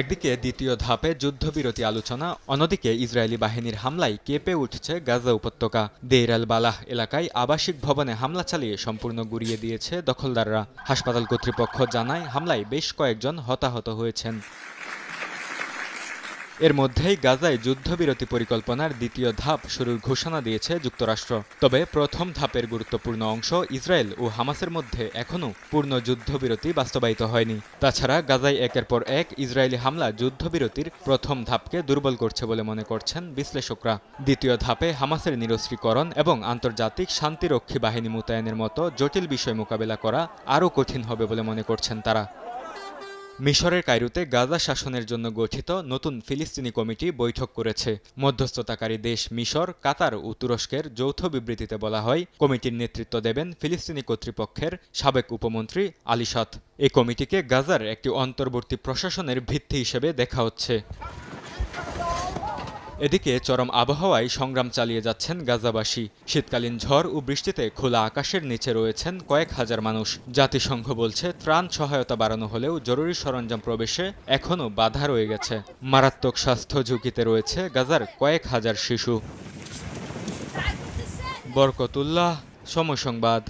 একদিকে দ্বিতীয় ধাপে যুদ্ধবিরতি আলোচনা, অন্যদিকে ইসরায়েলি বাহিনীর হামলায় কেঁপে উঠছে গাজা উপত্যকা। দেইর আল বালাহ এলাকায় আবাসিক ভবনে হামলা চালিয়ে সম্পূর্ণ গুঁড়িয়ে দিয়েছে দখলদাররা। হাসপাতাল কর্তৃপক্ষ জানায়, হামলায় বেশ কয়েকজন হতাহত হয়েছেন। এর মধ্যেই গাজায় যুদ্ধবিরতি পরিকল্পনার দ্বিতীয় ধাপ শুরুর ঘোষণা দিয়েছে যুক্তরাষ্ট্র। তবে প্রথম ধাপের গুরুত্বপূর্ণ অংশ ইসরায়েল ও হামাসের মধ্যে এখনও পূর্ণ যুদ্ধবিরতি বাস্তবায়িত হয়নি। তাছাড়া গাজায় একের পর এক ইসরায়েলি হামলা যুদ্ধবিরতির প্রথম ধাপকে দুর্বল করছে বলে মনে করছেন বিশ্লেষকরা। দ্বিতীয় ধাপে হামাসের নিরস্ত্রীকরণ এবং আন্তর্জাতিক শান্তিরক্ষী বাহিনী মোতায়েনের মতো জটিল বিষয় মোকাবেলা করা আরও কঠিন হবে বলে মনে করছেন তারা। মিশরের কায়রোতে গাজা শাসনের জন্য গঠিত নতুন ফিলিস্তিনি কমিটি বৈঠক করেছে। মধ্যস্থতাকারী দেশ মিশর, কাতার ও তুরস্কের যৌথ বিবৃতিতে বলা হয়, কমিটির নেতৃত্ব দেবেন ফিলিস্তিনি কর্তৃপক্ষের সাবেক উপমন্ত্রী আলী সাদ। এই কমিটিকে গাজার একটি অন্তর্বর্তী প্রশাসনের ভিত্তি হিসেবে দেখা হচ্ছে। এদিকে চরম আবহাওয়ায় সংগ্রাম চালিয়ে যাচ্ছেন গাজাবাসী। শীতকালীন ঝড় ও বৃষ্টিতে খোলা আকাশের নিচে রয়েছেন কয়েক হাজার মানুষ। জাতিসংঘ বলছে, ত্রাণ সহায়তা বাড়ানো হলেও জরুরি সরঞ্জাম প্রবেশে এখনও বাধা রয়ে গেছে। মারাত্মক স্বাস্থ্য ঝুঁকিতে রয়েছে গাজার কয়েক হাজার শিশু। বরকতুল্লাহ, সময় সংবাদ।